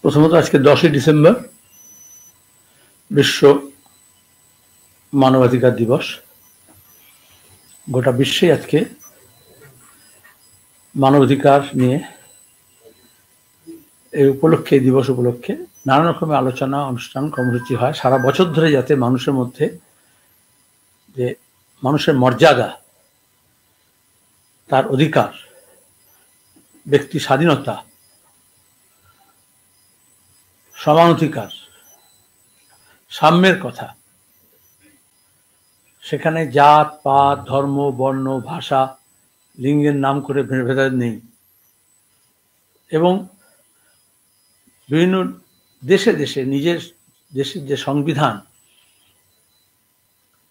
প্রথমত আজকে 10ই ডিসেম্বর বিশ্ব মানবাধিকার দিবস। গোটা বিশ্বে আজকে মানবাধিকার নিয়ে এই উপলক্ষে, এই দিবস উপলক্ষে নানা রকমের আলোচনা, অনুষ্ঠান, কর্মসূচি হয় সারা বছর ধরে, যাতে মানুষের মধ্যে যে মানুষের মর্যাদা, তার অধিকার, ব্যক্তি স্বাধীনতা, সমানাধিকার, সাম্যের কথা, সেখানে জাত পাত, ধর্ম, বর্ণ, ভাষা, লিঙ্গের নাম করে ভেদাভেদ নেই। এবং বিভিন্ন দেশে দেশে নিজের দেশের যে সংবিধান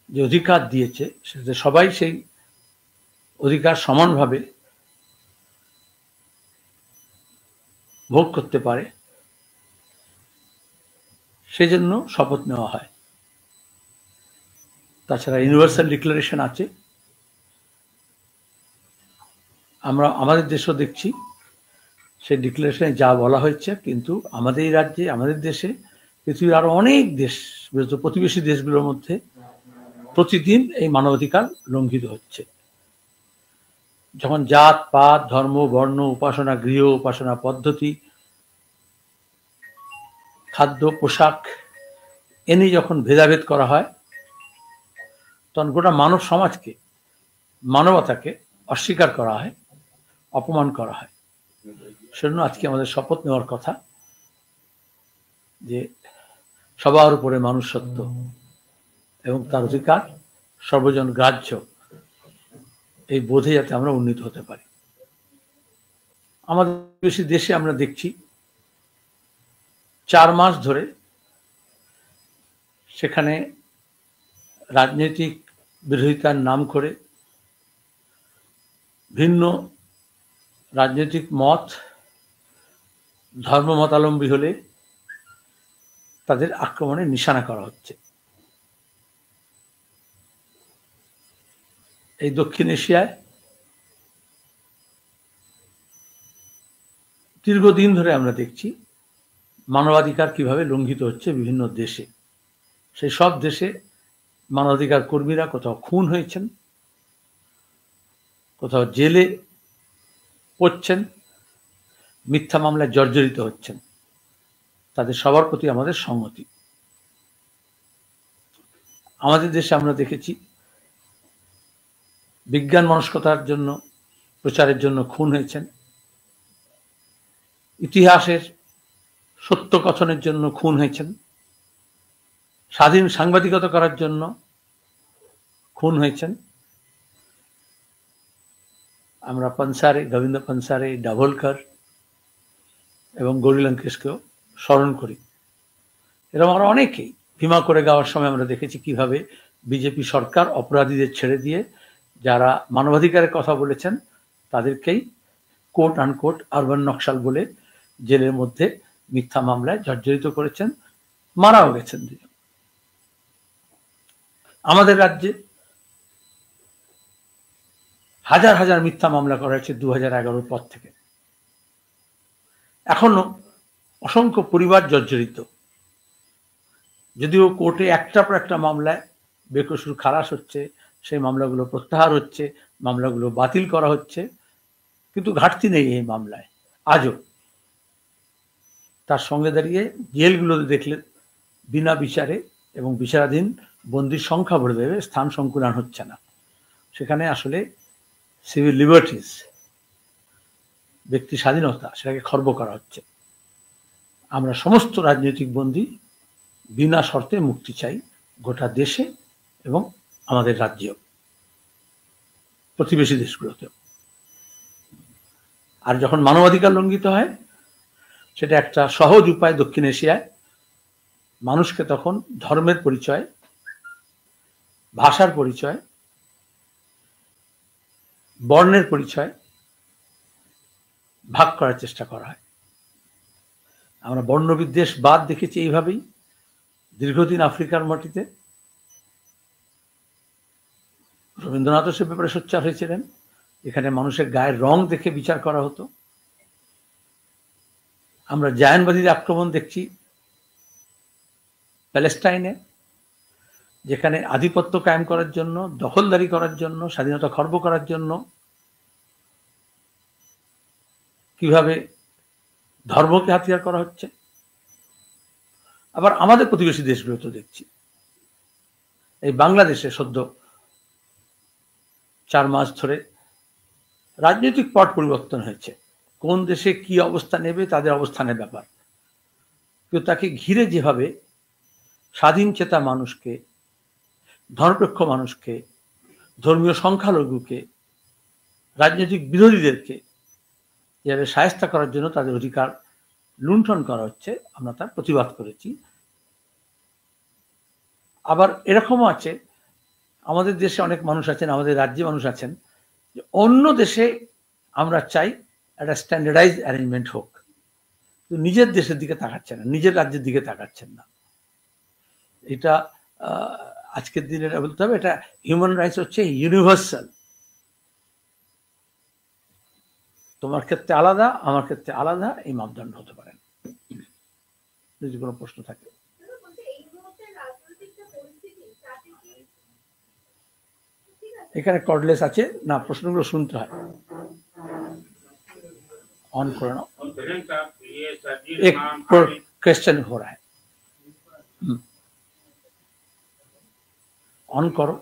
যে অধিকার দিয়েছে, সেটাতে সবাই সেই অধিকার সমানভাবে ভোগ করতে পারে, সেজন্য শপথ নেওয়া হয়। তাছাড়া ইউনিভার্সাল ডিক্লারেশন আছে। আমরা আমাদের দেশও দেখছি সেই ডিক্লারেশনে যা বলা হয়েছে, কিন্তু আমাদের এই রাজ্যে, আমাদের দেশে, পৃথিবীর আরো অনেক দেশ, প্রতিবেশী দেশগুলোর মধ্যে প্রতিদিন এই মানবাধিকার লঙ্ঘিত হচ্ছে। যখন জাত পাত, ধর্ম, বর্ণ, উপাসনা গৃহ, উপাসনা পদ্ধতি, খাদ্য, পোশাক এ নিয়ে যখন ভেদাভেদ করা হয়, তখন গোটা মানব সমাজকে, মানবতাকে অস্বীকার করা হয়, অপমান করা হয়। সেজন্য আজকে আমাদের শপথ নেওয়ার কথা যে সবার উপরে মানুষ সত্য এবং তার অধিকার সর্বজন গ্রাহ্য, এই বোধে যাতে আমরা উন্নীত হতে পারি। আমাদের বেশি দেশে আমরা দেখছি 4 মাস ধরে সেখানে রাজনৈতিক বিরোধিতার নাম করে ভিন্ন রাজনৈতিক মত, ধর্ম মতাবলম্বী হলে তাদের আক্রমণের নিশানা করা হচ্ছে। এই দক্ষিণ এশিয়ায় দীর্ঘদিন ধরে আমরা দেখছি মানবাধিকার কিভাবে লঙ্ঘিত হচ্ছে বিভিন্ন দেশে। সেই সব দেশে মানবাধিকার কর্মীরা কোথাও খুন হয়েছেন, কোথাও জেলে পড়ছেন, মিথ্যা মামলায় জর্জরিত হচ্ছেন। তাদের সবার প্রতি আমাদের সংহতি। আমাদের দেশে আমরা দেখেছি বিজ্ঞান মনস্কতার জন্য, প্রচারের জন্য খুন হয়েছেন, ইতিহাসের সত্য কথনের জন্য খুন হয়েছেন, স্বাধীন সাংবাদিকতা করার জন্য খুন হয়েছেন। আমরা পনসারে, গোবিন্দ পনসারে, ডাভোলকর এবং গৌরী লঙ্কেশকেও স্মরণ করি। এরকম আমরা অনেকেই, ভীমা করে গাওয়ার সময় আমরা দেখেছি কিভাবে বিজেপি সরকার অপরাধীদের ছেড়ে দিয়ে যারা মানবাধিকারের কথা বলেছেন তাদেরকেই কোট আনকোট আরবান নকশাল বলে জেলের মধ্যে মিথ্যা মামলায় জর্জরিত করেছেন, মারাও গেছেন দুজন। আমাদের রাজ্যে হাজার হাজার মিথ্যা মামলা করা হয়েছে 2011 পর থেকে। এখনো অসংখ্য পরিবার জর্জরিত, যদিও কোর্টে একটার পর একটা মামলায় বেকসুর খালাস হচ্ছে, সেই মামলাগুলো প্রত্যাহার হচ্ছে, মামলাগুলো বাতিল করা হচ্ছে, কিন্তু ঘাটতি নেই এই মামলায় আজও। তার সঙ্গে দাঁড়িয়ে জেলগুলোতে দেখলে বিনা বিচারে এবং বিচারাধীন বন্দির সংখ্যা বেড়ে দেবে, স্থান সংকুলান হচ্ছে না। সেখানে আসলে সিভিল লিবার্টিস, ব্যক্তি স্বাধীনতা, সেটাকে খর্ব করা হচ্ছে। আমরা সমস্ত রাজনৈতিক বন্দী বিনা শর্তে মুক্তি চাই, গোটা দেশে এবং আমাদের রাজ্যেও, প্রতিবেশী দেশগুলোতেও। আর যখন মানবাধিকার লঙ্ঘিত হয়, সেটা একটা সহজ উপায় দক্ষিণ এশিয়ায় মানুষকে তখন ধর্মের পরিচয়, ভাষার পরিচয়, বর্ণের পরিচয় ভাগ করার চেষ্টা করা হয়। আমরা বর্ণবিদ্বেষ বাদ দেখেছি এইভাবেই দীর্ঘদিন আফ্রিকার মাটিতে। রবীন্দ্রনাথও সে ব্যাপারে সোচ্চার হয়েছিলেন। এখানে মানুষের গায়ের রং দেখে বিচার করা হতো। আমরা জায়নবাদীর আক্রমণ দেখছি প্যালেস্টাইনে, যেখানে আধিপত্য কায়েম করার জন্য, দখলদারি করার জন্য, স্বাধীনতা খর্ব করার জন্য কিভাবে ধর্মকে হাতিয়ার করা হচ্ছে। আবার আমাদের প্রতিবেশী দেশগুলো তো দেখছি, এই বাংলাদেশে সদ্য 4 মাস ধরে রাজনৈতিক পট পরিবর্তন হয়েছে। কোন দেশে কি অবস্থা নেবে তাদের অবস্থানের ব্যাপার, কিন্তু তাকে ঘিরে যেভাবে স্বাধীন চেতা মানুষকে, ধর্মনিরপেক্ষ মানুষকে, ধর্মীয় সংখ্যালঘুকে, রাজনৈতিক বিরোধীদেরকে যেভাবে শায়েস্তা করার জন্য তাদের অধিকার লুণ্ঠন করা হচ্ছে, আমরা তার প্রতিবাদ করেছি। আবার এরকমও আছে, আমাদের দেশে অনেক মানুষ আছেন, আমাদের রাজ্যে মানুষ আছেন, যে অন্য দেশে আমরা চাই একটা স্ট্যান্ডার্ডাইজ অ্যারেঞ্জমেন্ট হোক, কিন্তু নিজের দেশের দিকে তাকাচ্ছেন না, নিজের রাজ্যের দিকে তাকাচ্ছেন না। এটা আজকের দিনে বলতে হবে, এটা হিউম্যান রাইটস হচ্ছে ইউনিভার্সাল। তোমার ক্ষেত্রে আলাদা, আমার ক্ষেত্রে আলাদা, এই মাপদণ্ড হতে পারে না। যদি কোনো প্রশ্ন থাকে। এখানে কর্ডলেস আছে না, প্রশ্নগুলো শুনতে হয়। ऑन करो ना, एक क्वेश्चन हो रहा है, ऑन करो।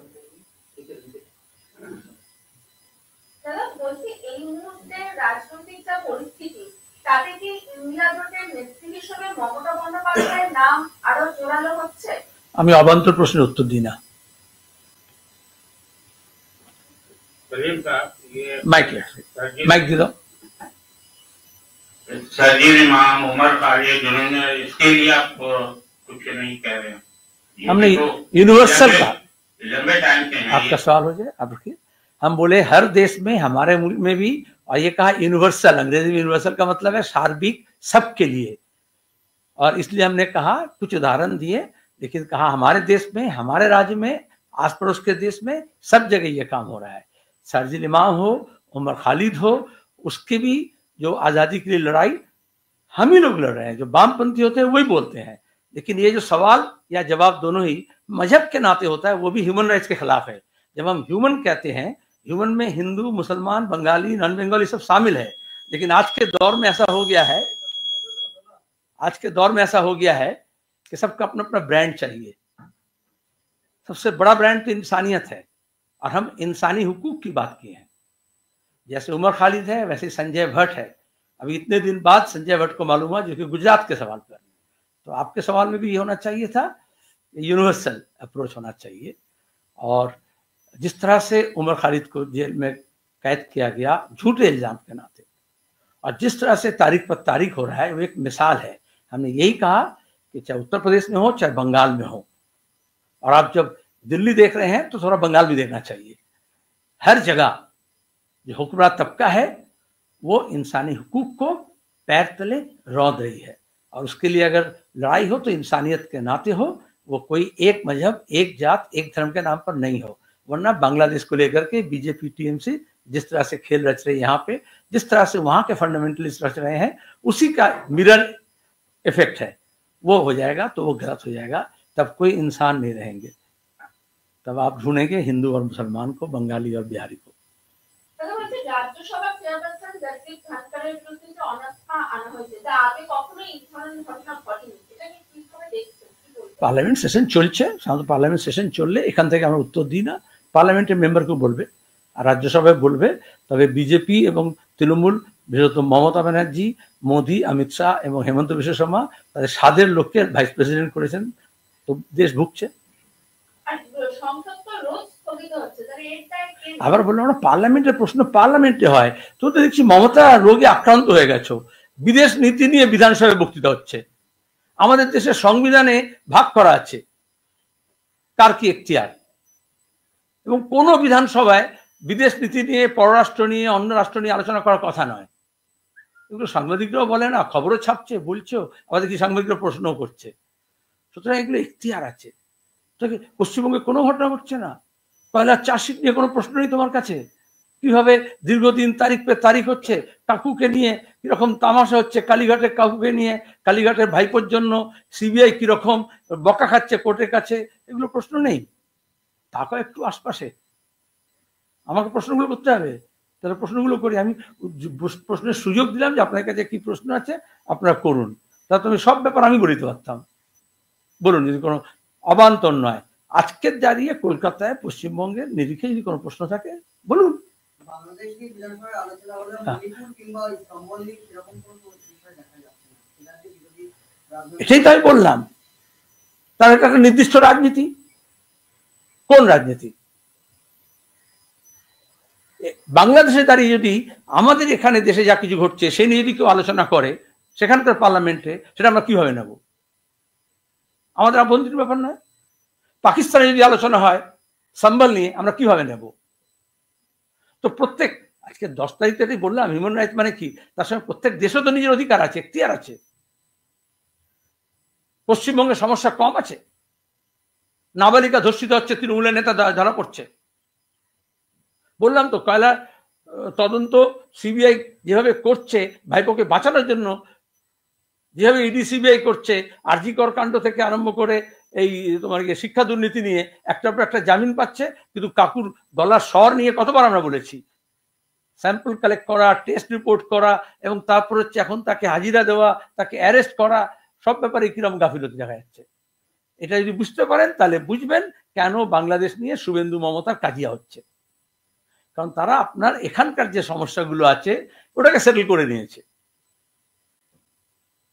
রাজনৈতিক যা পরিস্থিতি, তাতে কি ইন্ডিয়া জোটের নেত্রী হিসেবে মমতা বন্দ্যোপাধ্যায়ের নাম আরো জোরালো হচ্ছে? আমি অবান্তর প্রশ্নের উত্তর দিই না। माइक दे दो। सर्जिल इमाम, उमर खालिद, जिन्होंने इसके लिए आप कुछ नहीं कह रहे हैं, हमने यूनिवर्सल कहा, लंबे टाइम से आपका सवाल हो जाए आप रखिए। हम बोले हर देश में, हमारे मुल्क में भी, और ये कहा यूनिवर्सल, अंग्रेजी में यूनिवर्सल का मतलब है सार्वभौमिक, सबके लिए। और इसलिए हमने कहा, कुछ उदाहरण दिए, लेकिन कहा हमारे देश में, हमारे राज्य में, आस पड़ोस के देश में, सब जगह ये काम हो रहा है। सर्जिल इमाम हो, उमर खालिद हो, उसके भी जो आज़ादी के लिए लड़ाई हम ही लोग लड़ रहे हैं, जो वामपंथी होते हैं वही बोलते हैं। लेकिन ये जो सवाल या जवाब दोनों ही मजहब के नाते होता है, वो भी ह्यूमन राइट्स के खिलाफ है। जब हम ह्यूमन कहते हैं, ह्यूमन में हिंदू, मुसलमान, बंगाली, नॉन बंगाली सब शामिल है। लेकिन आज के दौर में ऐसा हो गया है, आज के दौर में ऐसा हो गया है कि सबका अपना अपना ब्रांड चाहिए। सबसे बड़ा ब्रांड तो इंसानियत है, और हम इंसानी हुकूक की बात की है। जैसे उमर खालिद है, वैसे संजय भट्ट है। अभी इतने दिन बाद संजय भट्ट को मालूम हुआ, जो कि गुजरात के सवाल पर। तो आपके सवाल में भी ये होना चाहिए था, यूनिवर्सल अप्रोच होना चाहिए। और जिस तरह से उमर खालिद को जेल में कैद किया गया झूठे इल्जाम के नाते, और जिस तरह से तारीख पर तारीख हो रहा है, वो एक मिसाल है। हमने यही कहा कि चाहे उत्तर प्रदेश में हो, चाहे बंगाल में हो, और आप जब दिल्ली देख रहे हैं तो थोड़ा बंगाल भी देखना चाहिए। हर जगह जो हुक्मरान तबका है, वो इंसानी हुकूक को पैर तले रौंद रही है। और उसके लिए अगर लड़ाई हो तो इंसानियत के नाते हो, वो कोई एक मजहब, एक जात, एक धर्म के नाम पर नहीं हो। वरना बांग्लादेश को लेकर के बीजेपी टीएमसी जिस तरह से खेल रच रही है यहाँ पे, जिस तरह से वहाँ के फंडामेंटलिस्ट रच रहे हैं, उसी का मिरर इफेक्ट है। वो हो जाएगा तो वो गलत हो जाएगा, तब कोई इंसान नहीं रहेंगे। तब आप ढूंढेंगे हिंदू और मुसलमान को, बंगाली और बिहारी को। পার্লামেন্ট সেশন চলছে, সাধারণত পার্লামেন্ট সেশন চললে এখান থেকে আমরা উত্তর দিই না, পার্লামেন্টের মেম্বারকে বলবে, আর রাজ্যসভায় বলবে। তবে বিজেপি এবং তৃণমূল, বিশেষত মমতা ব্যানার্জি, মোদি, অমিত শাহ এবং হেমন্ত বিশ্ব শর্মা তাদের স্বাদের লোককে ভাইস প্রেসিডেন্ট করেছেন, তো দেশ ভুগছে। আবার বললাম, আমরা পার্লামেন্টের প্রশ্ন পার্লামেন্টে হয়, তো দেখছি মমতা রোগে আক্রান্ত হয়ে গেছো, বিদেশ নীতি নিয়ে বিধানসভায় বক্তৃতা হচ্ছে। আমাদের দেশের সংবিধানে ভাগ করা আছে কার কি এখতিয়ার, এবং কোনো বিধানসভায় বিদেশ নীতি নিয়ে, পররাষ্ট্র নিয়ে, অন্য রাষ্ট্র নিয়ে আলোচনা করার কথা নয়। এগুলো সাংবাদিকরাও বলে না, খবরও ছাপছে, বলছেও, আমাদের কি সাংবাদিকরা প্রশ্নও করছে। সুতরাং এগুলো এখতিয়ার আছে। পশ্চিমবঙ্গে কোনো ঘটনা ঘটছে না, পয়লা চার্জশিট নিয়ে কোনো প্রশ্ন নেই তোমার কাছে, কিভাবে দীর্ঘদিন তারিখ পে তারিখ হচ্ছে, কাকুকে নিয়ে কিরকম তামাশা হচ্ছে, কালীঘাটের কাকুকে নিয়ে, কালীঘাটের ভাইপোর জন্য সিবিআই কিরকম বকা খাচ্ছে কোর্টের কাছে, এগুলো প্রশ্ন নেই। তাকে একটু আশপাশে আমাকে প্রশ্নগুলো করতে হবে, তাহলে প্রশ্নগুলো করি। আমি প্রশ্নের সুযোগ দিলাম যে আপনার কাছে কি প্রশ্ন আছে আপনারা করুন, তা তুমি সব ব্যাপার আমি বলিতে পারতাম। বলুন, যদি কোনো অবান্তর নয়। আজকের দাঁড়িয়ে কলকাতায় পশ্চিমবঙ্গের নিরিখে যদি কোনো প্রশ্ন থাকে বলুন। এটাই তো আমি বললাম, তার একটা নির্দিষ্ট রাজনীতি। কোন রাজনীতি? বাংলাদেশে দাঁড়িয়ে যদি আমাদের এখানে দেশে যা কিছু ঘটছে সেই নিয়ে যদি কেউ আলোচনা করে সেখানকার পার্লামেন্টে, সেটা আমরা কিভাবে নেব? আমাদের আভ্যন্তরীণ ব্যাপার নয়? পাকিস্তানে যদি আলোচনা হয় সম্বল নিয়ে, আমরা কিভাবে নেব? তো প্রত্যেক, আজকে 10 তারিখে বললাম হিউম্যান রাইটস মানে কি, তার সঙ্গে প্রত্যেক দেশও তো নিজের অধিকার আছে, এখতিয়ার আছে। পশ্চিমবঙ্গে সমস্যা কম আছে? নাবালিকা ধর্ষিত হচ্ছে, তৃণমূলের নেতা ধরা পড়ছে। বললাম তো, কয়লা তদন্ত সিবিআই যেভাবে করছে ভাইপোকে বাঁচানোর জন্য, যেভাবে ইডি সিবিআই করছে, আরজি কর কাণ্ড থেকে আরম্ভ করে এই তোমার শিক্ষা দুর্নীতি নিয়ে একটার পর একটা জামিন পাচ্ছে, কিন্তু কাকুর গলার স্বর নিয়ে কতবার আমরা বলেছি, স্যাম্পল কালেক্ট করা, টেস্ট রিপোর্ট করা, এবং তারপর হচ্ছে এখন তাকে হাজিরা দেওয়া, তাকে অ্যারেস্ট করা, সব ব্যাপারে কিরকম গাফিলতি দেখা যাচ্ছে। এটা যদি বুঝতে পারেন তাহলে বুঝবেন কেন বাংলাদেশ নিয়ে শুভেন্দু মমতার কাজিয়া হচ্ছে। কারণ তারা আপনার এখানকার যে সমস্যাগুলো আছে ওটাকে সেটেল করে নিয়েছে।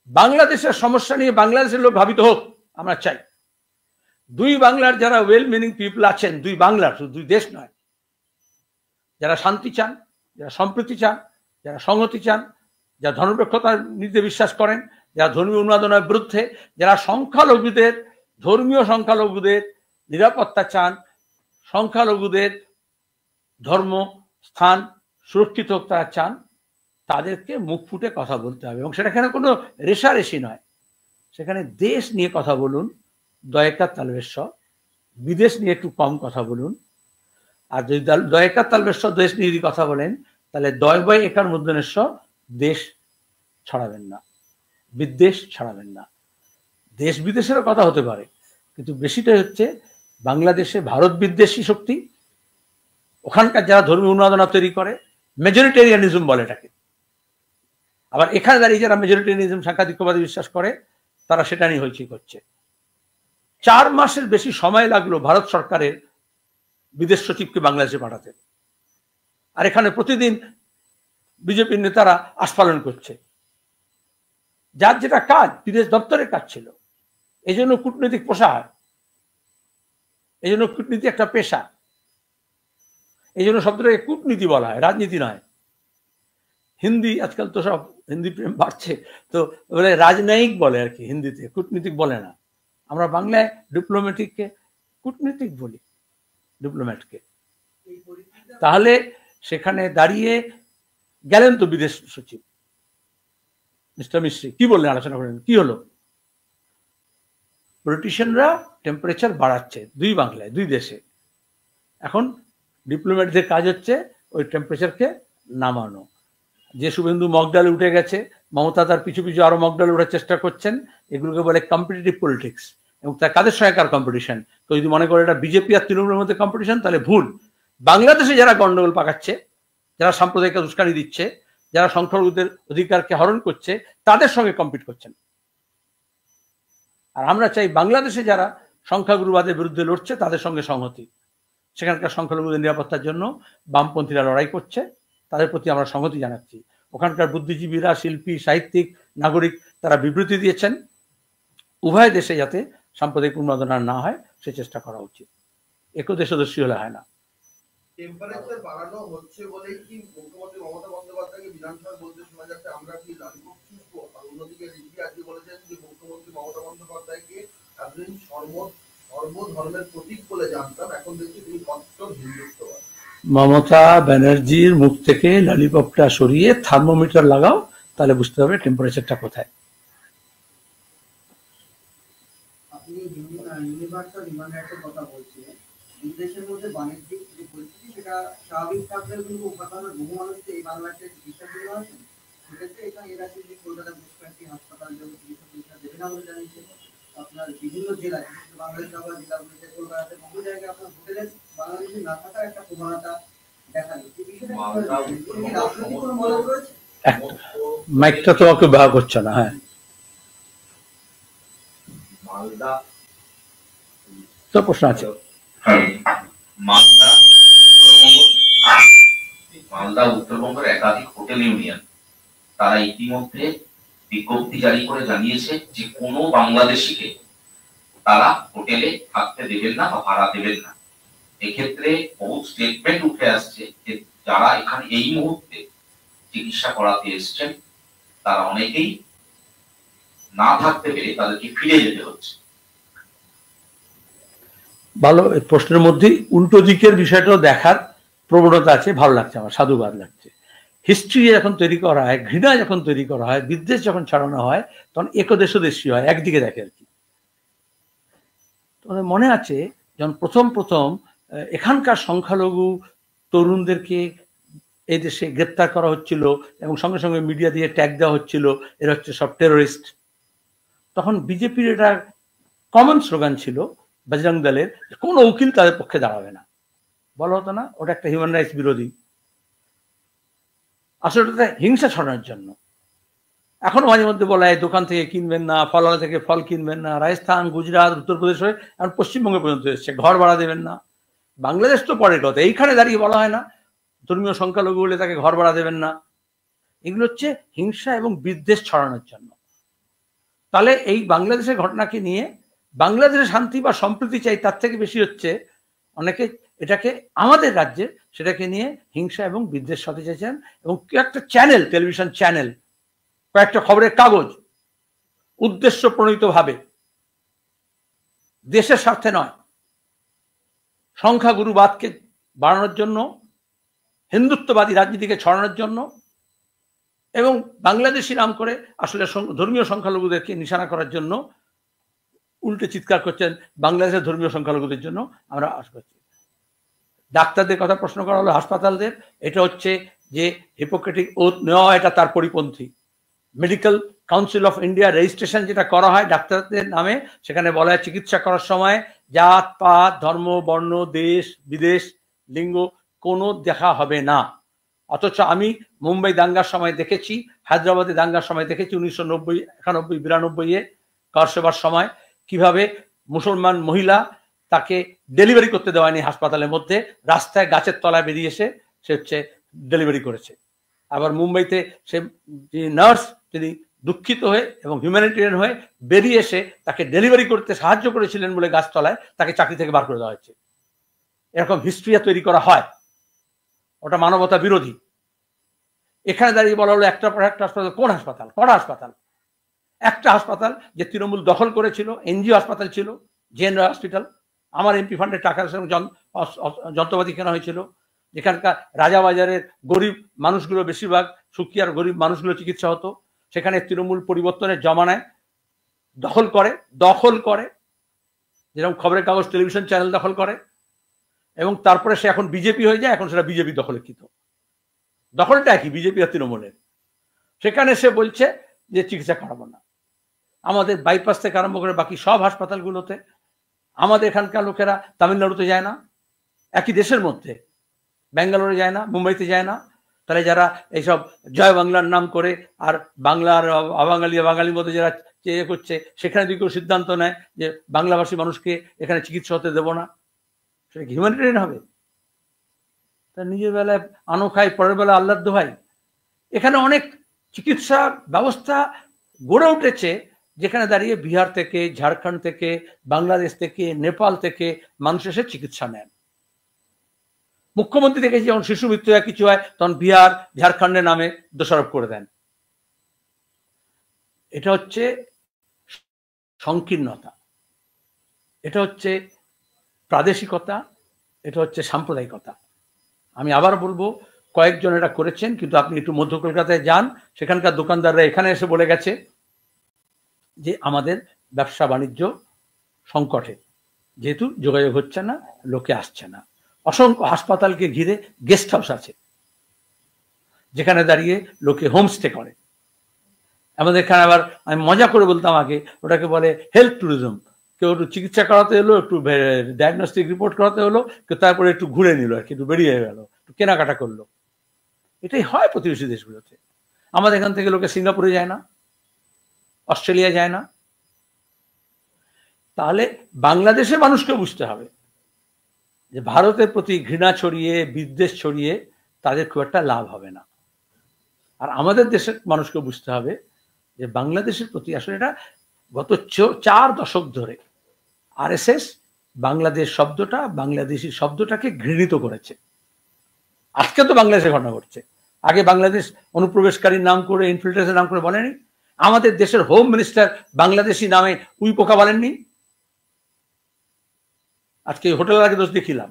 বাংলাদেশের সমস্যা নিয়ে বাংলাদেশের লোক ভাবিত হোক, আমরা চাই। দুই বাংলার যারা ওয়েল মিনিং পিপল আছেন, দুই বাংলার, শুধু দুই দেশ নয়, যারা শান্তি চান, যারা সম্প্রীতি চান, যারা সংহতি চান, যারা ধর্মনিরপেক্ষতার নীতিতে বিশ্বাস করেন, যারা ধর্মীয় উন্মাদনার বিরুদ্ধে, যারা সংখ্যালঘুদের, ধর্মীয় সংখ্যালঘুদের নিরাপত্তা চান, সংখ্যালঘুদের ধর্ম স্থান সুরক্ষিত হোক তারা চান, তাদেরকে মুখ ফুটে কথা বলতে হবে। এবং সেখানে কোনো রেশারেশি নয়, সেখানে দেশ নিয়ে কথা বলুন, দয়াকার তালবেশ্বর, বিদেশ নিয়ে একটু কম কথা বলুন। আর যদি দয়াকার তালবেশ্বর দেশ নিয়ে যদি কথা বলেন তাহলে দয় বয় একার মধ্যনেশ্বর দেশ ছড়াবেন না, বিদ্বেষ ছড়াবেন না। দেশ বিদেশেরও কথা হতে পারে, কিন্তু বেশিটা হচ্ছে বাংলাদেশে ভারত বিদ্বেষী শক্তি, ওখানকার যারা ধর্মীয় উন্মাদনা তৈরি করে, মেজরিটেরিয়ানিজম বলে এটাকে। আবার এখানে দাঁড়িয়ে যারা মেজরিটেরিয়ানিজম, সাংখ্যাধিক্যবাদী বিশ্বাস করে, তারা সেটা নিয়ে হইচই করছে। 4 মাসের বেশি সময় লাগলো ভারত সরকারের বিদেশ সচিবকে বাংলাদেশে পাঠাতে, আর এখানে প্রতিদিন বিজেপির নেতারা আস্ফালন করছে। যার যেটা কাজ, বিদেশ দপ্তরের কাজ ছিল, এই জন্য কূটনৈতিক পোষা হয়, এই জন্য কূটনীতি একটা পেশা, এই জন্য শব্দটাকে কূটনীতি বলা হয়, রাজনীতি নয়। হিন্দি আজকাল তো সব হিন্দি প্রেম বাড়ছে, তো বলে রাজনয়িক বলে আর কি, হিন্দিতে কূটনীতিক বলে না। আমরা বাংলায় ডিপ্লোম্যাটিককে কূটনীতিক বলি, ডিপ্লোম্যাটকে। তাহলে সেখানে দাঁড়িয়ে গেলেন তো বিদেশ সচিব মিস্টার মিস্ত্রি, কি বললেন, আলোচনা করেন, কি হলো? পলিটিশিয়ানরা টেম্পারেচার বাড়াচ্ছে দুই বাংলায়, দুই দেশে। এখন ডিপ্লোম্যাটদের কাজ হচ্ছে ওই টেম্পারেচারকে নামানো। যে শুভেন্দু মগডালে উঠে গেছে, মমতা তার পিছু পিছু আরো মগডালে ওঠার চেষ্টা করছেন, এগুলোকে বলে কম্পিটিটিভ পলিটিক্স। এবং তার কাদের সঙ্গে কার কম্পিটিশন? তো যদি মনে করে এটা বিজেপি আর তৃণমূলের মধ্যে কম্পিটিশন, তাহলে ভুল। বাংলাদেশে যারা গন্ডগোল পাকাচ্ছে, যারা সাম্প্রদায়িক উস্কানি দিচ্ছে, যারা সংখ্যালঘুদের অধিকারকে হরণ করছে, তাদের সঙ্গে কম্পিট করছেন। আর আমরা চাই বাংলাদেশে যারা সংখ্যাগুরুবাদের বিরুদ্ধে লড়ছে তাদের সঙ্গে সংহতি। সেখানকার সংখ্যালঘুদের নিরাপত্তার জন্য বামপন্থীরা লড়াই করছে, তাদের প্রতি আমরা সংহতি জানাচ্ছি। ওখানকার বুদ্ধিজীবীরা, শিল্পী, সাহিত্যিক, নাগরিক তারা বিবৃতি দিয়েছেন, উভয় দেশে যাতে সাম্প্রদায়িক উন্মাদনা না হয় সে চেষ্টা করা উচিত। একদেশদর্শী হলে হয় না। টেম্পারেচার বাড়ানো হচ্ছে বলেই কি মুখ্যমন্ত্রী মমতা বন্দ্যোপাধ্যায়কে বিধানসভায় বলতে শোনা যাচ্ছে আমরা কি লালিপপ চুষবো? আর অন্যদিকে রিজভি আজকে বলেছেন যে মুখ্যমন্ত্রী মমতা বন্দ্যোপাধ্যায়কে এতদিন সর্বধর্মের প্রতীক বলে জানতাম, এখন দেখছি তিনি কট্টর হিন্দুত্ববাদী। মমতা ব্যানার্জির মুখ থেকে ললিপপটা সরিয়ে থার্মোমিটার লাগাও, তাহলে বুঝতে হবে টেম্পারেচারটা কোথায়। আপনি ইউনিভার্সাল হিউম্যান রাইটসের কথা বলছিলেন, দুই দেশের মধ্যে বাণিজ্যিক যে পরিস্থিতি সেটা স্বাভাবিক থাকলেও কিন্তু উপাদানের বহু মানুষ এই বাংলাদেশে চিকিৎসার জন্য আছেন। সেক্ষেত্রে এখানে এর আছে যে কলকাতা বেশ কয়েকটি হাসপাতাল যেমন চিকিৎসা পরীক্ষা দেবে না বলে জানিয়েছে। আপনার বিভিন্ন জেলায় বাংলাদেশ আবার জেলাগুলিতে কলকাতাতে বহু জায়গায় আপনার হোটেলের বাংলাদেশে না থাকার একটা প্রবণতা দেখা যাচ্ছে। এই বিষয়টা রাজনৈতিক কোনো মনোভাব রয়েছে? মাইকটা তোমাকে ব্যবহার করছে না। হ্যাঁ, মালদা তো প্রশ্ন আছে। মালদা উত্তরবঙ্গের একাধিক হোটেল ইউনিয়ন তারা ইতিমধ্যে বিজ্ঞপ্তি জারি করে জানিয়েছে যে কোনো বাংলাদেশিকে তারা হোটেলে থাকতে দেবেন না বা ভাড়া দেবেন না। এক্ষেত্রে বহু স্টেটমেন্ট উঠে আসছে যে যারা এখানে এই মুহূর্তে চিকিৎসা করাতে এসছেন তারা অনেকেই না থাকতে পেরে তাদেরকে ফিরে যেতে হচ্ছে। ভালো, এই প্রশ্নের মধ্যে উল্টো দিকের বিষয়টাও দেখার প্রবণতা আছে, ভালো লাগছে আমার, সাধুবাদ লাগছে। হিস্ট্রি যখন তৈরি করা হয়, ঘৃণা যখন তৈরি করা হয়, বিদ্বেষ যখন ছড়ানো হয়, তখন একদেশদেশী হয়, একদিকে দেখে আর কি। তোমাদের মনে আছে যখন প্রথম এখানকার সংখ্যালঘু তরুণদেরকে এই দেশে গ্রেপ্তার করা হচ্ছিল এবং সঙ্গে সঙ্গে মিডিয়া দিয়ে ট্যাগ দেওয়া হচ্ছিল এরা হচ্ছে সব টেরোরিস্ট, তখন বিজেপির এটা কমন স্লোগান ছিল বজরং দলের, কোনো উকিল তাদের পক্ষে দাঁড়াবে না। বলা হতো না ওটা একটা হিউম্যান রাইটস বিরোধী, আসলে ওটা হিংসা ছড়ানোর জন্য। এখনো মাঝে মধ্যে বলা হয় দোকান থেকে কিনবেন না, ফলওয়ালা থেকে ফল কিনবেন না। রাজস্থান, গুজরাট, উত্তরপ্রদেশ হয়ে এখন পশ্চিমবঙ্গে পর্যন্ত এসছে, ঘর ভাড়া দেবেন না। বাংলাদেশ তো পরের কথা, এইখানে দাঁড়িয়ে বলা হয় না ধর্মীয় সংখ্যালঘু বলে তাকে ঘর ভাড়া দেবেন না। এগুলো হচ্ছে হিংসা এবং বিদ্বেষ ছড়ানোর জন্য। তাহলে এই বাংলাদেশের ঘটনাকে নিয়ে বাংলাদেশের শান্তি বা সম্প্রীতি চাই, তার থেকে বেশি হচ্ছে অনেকে এটাকে আমাদের রাজ্যে সেটাকে নিয়ে হিংসা এবং বিদ্বেষ হতে চাইছেন। এবং একটা চ্যানেল, টেলিভিশন চ্যানেল, কয়েকটা খবরের কাগজ উদ্দেশ্য প্রণীতভাবে দেশের স্বার্থে নয়, সংখ্যাগুরুবাদকে বাড়ানোর জন্য, হিন্দুত্ববাদী রাজনীতিকে ছড়ানোর জন্য এবং বাংলাদেশি নাম করে আসলে ধর্মীয় সংখ্যালঘুদেরকে নিশানা করার জন্য উল্টে চিৎকার করছেন বাংলাদেশের ধর্মীয় সংখ্যালঘুদের জন্য আমরা আশ করছি। ডাক্তারদের কথা প্রশ্ন করা হলো, হাসপাতালদের, এটা হচ্ছে যে হিপোক্রেটিক ওথ নেওয়া, এটা তার পরিপন্থী। Medical council of India registration যেটা করা হয় ডাক্তারদের নামে, সেখানে বলা হয় চিকিৎসা করার সময় জাত পাত, ধর্ম, বর্ণ, দেশ বিদেশ, লিঙ্গ কোনো দেখা হবে না। অথচ আমি মুম্বাই দাঙ্গার সময় দেখেছি, হায়দ্রাবাদে দাঙ্গার সময় দেখেছি 1990, 91, 92-এ কারসেবার সময় কিভাবে মুসলমান মহিলা তাকে ডেলিভারি করতে দেওয়া হয়নি হাসপাতালের মধ্যে, রাস্তায় গাছের তলায় বেরিয়ে এসে সে হচ্ছে ডেলিভারি করেছে। আবার মুম্বাইতে সে যে নার্স, তিনি দুঃখিত হয়ে এবং হিউম্যানিটেরিয়ান হয়ে বেরিয়ে এসে তাকে ডেলিভারি করতে সাহায্য করেছিলেন বলে গাছতলায় তাকে চাকরি থেকে বার করে দেওয়া হয়েছে। এরকম হিস্ট্রি তৈরি করা হয়, ওটা মানবতা বিরোধী। এখানে দাঁড়িয়ে বলা হলো একটা পর একটা হাসপাতাল, কোন হাসপাতাল? কড়া হাসপাতাল। একটা হাসপাতাল যে তৃণমূল দখল করেছিল, এনজিও হাসপাতাল ছিল, জেএন হসপিটাল, আমার এমপি ফান্ডের টাকার সঙ্গে যন্ত্রপাতি কেনা হয়েছিল, যেখানকার রাজাবাজারের গরিব মানুষগুলো, বেশিরভাগ সুখিয়ার গরিব মানুষগুলো চিকিৎসা হতো। সেখানে তৃণমূল পরিবর্তনের জমানায় দখল করে যেরকম খবরের কাগজ, টেলিভিশন চ্যানেল দখল করে, এবং তারপরে সে এখন বিজেপি হয়ে যায়, এখন সেটা বিজেপি দখলকৃত। দখলটা একই, বিজেপি আর তৃণমূলের। সেখানে সে বলছে যে চিকিৎসা করাবো না। আমাদের বাইপাস থেকে আরম্ভ করে বাকি সব হাসপাতালগুলোতে, আমাদের এখানকার লোকেরা তামিলনাড়ুতে যায় না, একই দেশের মধ্যে, ব্যাঙ্গালোরে যায় না, মুম্বাইতে যায় না। তাহলে যারা এইসব জয় বাংলার নাম করে আর বাংলার বাঙালির মধ্যে যারা চেয়ে করছে, সেখানে যদি কেউ সিদ্ধান্ত নেয় যে বাংলাভাষী মানুষকে এখানে চিকিৎসা হতে দেবো না, সেটা কি হিউম্যানিটেরিয়ান হবে? তার নিজের বেলায় আনো খাই, পরের বেলা আল্লাহর দোহাই। এখানে অনেক চিকিৎসা ব্যবস্থা গড়ে উঠেছে যেখানে দাঁড়িয়ে বিহার থেকে, ঝাড়খণ্ড থেকে, বাংলাদেশ থেকে, নেপাল থেকে মানুষ এসে চিকিৎসা নেন। মুখ্যমন্ত্রী দেখেছি যখন শিশু মৃত্যু হয়, কিছু হয়, তখন বিহার, ঝাড়খণ্ডের নামে দোষারোপ করে দেন। এটা হচ্ছে সংকীর্ণতা, এটা হচ্ছে প্রাদেশিকতা, এটা হচ্ছে সাম্প্রদায়িকতা। আমি আবার বলবো, কয়েকজন এটা করেছেন, কিন্তু আপনি একটু মধ্য কলকাতায় যান, সেখানকার দোকানদাররা এখানে এসে বলে গেছে যে আমাদের ব্যবসা বাণিজ্য সংকটে, যেহেতু যোগাযোগ হচ্ছে না, লোকে আসছে না। অসংখ্য হাসপাতালকে ঘিরে গেস্ট হাউস আছে, যেখানে দাঁড়িয়ে লোকে হোমস্টে করে। আমাদের এখানে আবার আমি মজা করে বলতাম আগে, ওটাকে বলে হেলথ ট্যুরিজম। কেউ একটু চিকিৎসা করাতে হলো, একটু ডায়াগনস্টিক রিপোর্ট করাতে হলো, কেউ তারপরে একটু ঘুরে নিল আর কি, একটু বেরিয়ে গেল, একটু কেনাকাটা করলো। এটাই হয় প্রতিবেশী দেশগুলোতে। আমাদের এখান থেকে লোকে সিঙ্গাপুরে যায় না, অস্ট্রেলিয়া যায় না। তাহলে বাংলাদেশের মানুষকে বুঝতে হবে যে ভারতের প্রতি ঘৃণা ছড়িয়ে, বিদ্বেষ ছড়িয়ে তাদের খুব একটা লাভ হবে না। আর আমাদের দেশের মানুষকে বুঝতে হবে যে বাংলাদেশের প্রতি আসলে এটা গত 4 দশক ধরে আরএসএস বাংলাদেশ শব্দটা, বাংলাদেশি শব্দটাকে ঘৃণিত করেছে। আজকে তো বাংলাদেশে ঘটনা ঘটছে, আগে বাংলাদেশ অনুপ্রবেশকারীর নাম করে, ইনফিল্ট্রেশনের নাম করে বলেনি। আমাদের দেশের হোম মিনিস্টার বাংলাদেশি নামে উইপোকা বলেননি। আজকে হোটেলের আগে দোষ দেখিলাম,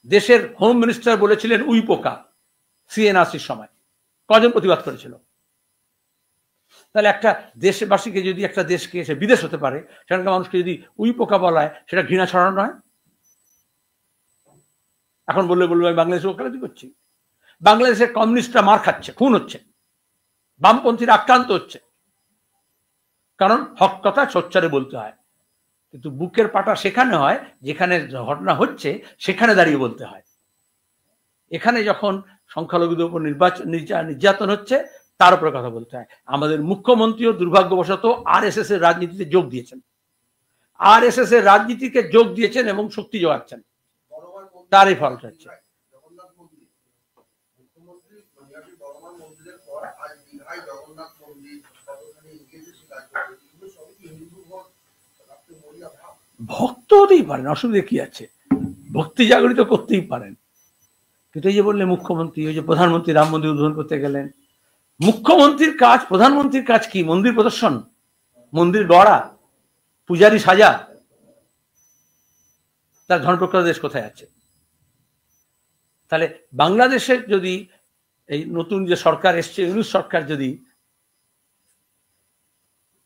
দেশের হোম মিনিস্টার বলেছিলেন উইপোকা সিএনআরসির সময়। কজন প্রতিবাদ করেছিল? তাহলে একটা দেশবাসীকে যদি, একটা দেশকে, সে বিদেশ হতে পারে, সেখানকার মানুষকে যদি উইপোকা বলা হয়, সেটা ঘৃণা ছড়ানো নয়? এখন বললে আমি বাংলাদেশে ওকালতি করছি। বাংলাদেশের কমিউনিস্টরা মার খাচ্ছে, খুন হচ্ছে, বামপন্থীরা আক্রান্ত হচ্ছে, কারণ হক কথা সোচ্চারে বলতে হয়। কিন্তু বুকের পাটা সেখানে হয় যেখানে ঘটনা হচ্ছে, সেখানে দাঁড়িয়ে বলতে হয়। এখানে যখন সংখ্যালঘুদের উপর নির্যাতন হচ্ছে, তার উপরে কথা বলতে হয়। আমাদের মুখ্যমন্ত্রীও দুর্ভাগ্যবশত আরএসএস এর রাজনীতিতে যোগ দিয়েছেন, আরএসএস এর রাজনীতিকে যোগ দিয়েছেন এবং শক্তি যোগাচ্ছেন, তারই ফল হচ্ছে। জগন্নাথ মন্দির, মুখ্যমন্ত্রী নৈহাটি বড়মার মন্দিরের পর আজ দীঘায় জগন্নাথ মন্দির, কতখানি এগিয়েছে সে কাজ করছে। এগুলো সবই কি হিন্দু ভোট রাখতে মরিয়া ভাব? ভক্ত হতেই পারেন, অসুবিধা কি আছে? ভক্তি জাগরিত করতেই পারেন। কিন্তু এই যে বললে মুখ্যমন্ত্রী, ওই যে প্রধানমন্ত্রী রাম মন্দির উদ্বোধন করতে গেলেন, মুখ্যমন্ত্রীর কাজ, প্রধানমন্ত্রীর কাজ কি? মন্দির প্রদর্শন, মন্দির গড়া, পূজারি সাজা। তার ধর্মপ্রকৃত দেশ কোথায় আছে? তাহলে বাংলাদেশের যদি এই নতুন যে সরকার এসছে, ইউনূস সরকার যদি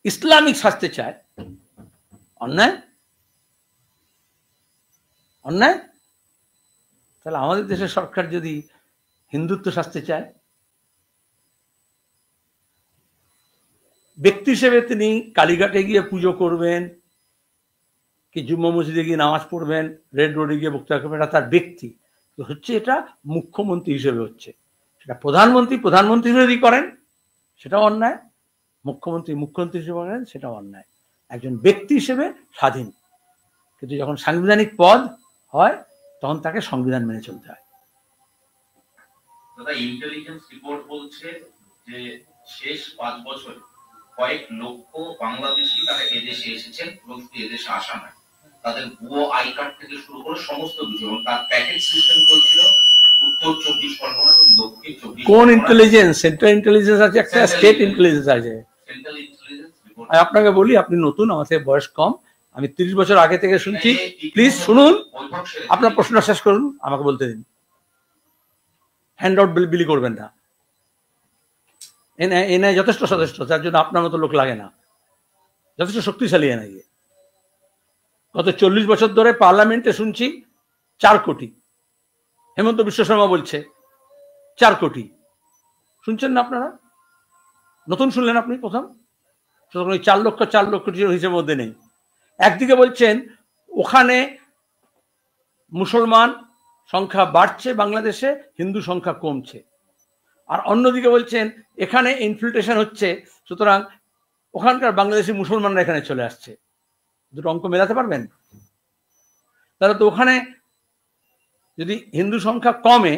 ইসলামিক সাজতে চায়, অন্যায় অন্যায়। তাহলে আমাদের দেশের সরকার যদি হিন্দুত্ব সাজতে চায়, ব্যক্তি হিসেবে তিনি কালীঘাটে গিয়ে পুজো করবেন, কি জুম্মা মসজিদে গিয়ে নামাজ পড়বেন, রেড রোডে গিয়ে বক্তৃতা করবেন, এটা তার ব্যক্তি হচ্ছে। এটা মুখ্যমন্ত্রী হিসেবে হচ্ছে। সেটা প্রধানমন্ত্রী হিসেবে যদি করেন সেটাও অন্যায়, মুখ্যমন্ত্রী হিসেবে করেন সেটাও অন্যায়। একজন ব্যক্তি হিসেবে স্বাধীন, কিন্তু যখন সাংবিধানিক পদ হয় তখন তাকে সংবিধান মেনে চলতে হয়। দাদা, ইন্টেলিজেন্স রিপোর্ট বলছে যে শেষ 5 বছরে কয়েক লক্ষ বাংলাদেশি তারা এদেশে এসেছেন এবং এদেশে আসা নয়, তাদের ভুয়ো আই কার্ড থেকে শুরু করে সমস্ত কিছু, এবং তার প্যাকেজ সিস্টেম চলছিল উত্তর 24 পরগনা এবং দক্ষিণ 24 পরগনা। কোন ইন্টেলিজেন্স? সেন্ট্রাল ইন্টেলিজেন্স আছে, একটা স্টেট ইন্টেলিজেন্স আছে। Central intelligence report. আপনাকে বলি, আপনি নতুন, আমার থেকে বয়স কম, আমি 30 বছর আগে থেকে শুনছি। প্লিজ শুনুন, আপনার প্রশ্ন শেষ করুন, আমাকে বলতে দিন। হ্যান্ড আউট বিলি করবেন না। এনআই যথেষ্ট যার জন্য আপনার মতো লোক লাগে না, যথেষ্ট শক্তিশালী এনআই। গত 40 বছর ধরে পার্লামেন্টে শুনছি 4 কোটি। হেমন্ত বিশ্ব শর্মা বলছে 4 কোটি। শুনছেন না আপনারা? নতুন শুনলেন আপনি প্রথম? সুতরাং 4 লক্ষ হিসেবের মধ্যে নেই। একদিকে বলছেন ওখানে মুসলমান সংখ্যা বাড়ছে বাংলাদেশে, হিন্দু সংখ্যা কমছে, আর অন্যদিকে বলছেন এখানে ইনফিল্ট্রেশন হচ্ছে, সুতরাং ওখানকার বাংলাদেশি মুসলমানরা এখানে চলে আসছে। দুটো অঙ্ক মেলাতে পারবেন? তাহলে তো ওখানে যদি হিন্দু সংখ্যা কমে,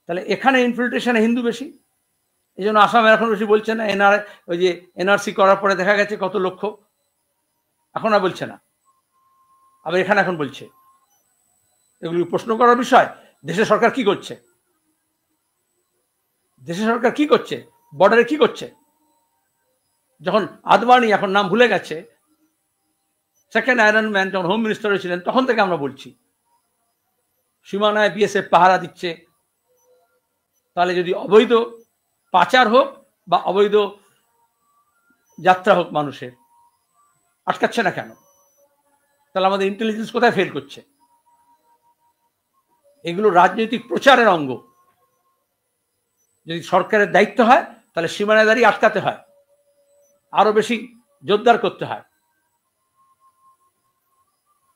তাহলে এখানে ইনফিল্ট্রেশনে হিন্দু বেশি। এই জন্য আসামে এখন বেশি বলছে না। ওই যে এনআরসি করার পরে দেখা গেছে কত লক্ষ, এখন আর বলছে না, আবার এখানে এখন বলছে। এগুলি প্রশ্ন করার বিষয়। দেশের সরকার কি করছে? বর্ডারে কি করছে? যখন আদবানি, এখন নাম ভুলে গেছে, সেকেন্ড আয়রন ম্যান যখন হোম মিনিস্টার ছিলেন, তখন থেকে আমরা বলছি সীমানায় বিএসএফ পাহারা দিচ্ছে। তাহলে যদি অবৈধ পাচার হোক বা অবৈধ যাত্রা হোক, মানুষের আটকাচ্ছে না কেন? তাহলে আমাদের ইন্টেলিজেন্স কোথায় ফেল করছে? এগুলো রাজনৈতিক প্রচারের অঙ্গ। যদি সরকারের দায়িত্ব হয় তাহলে সীমানায় দাঁড়িয়ে আটকাতে হয়, আরো বেশি জোরদার করতে হয়।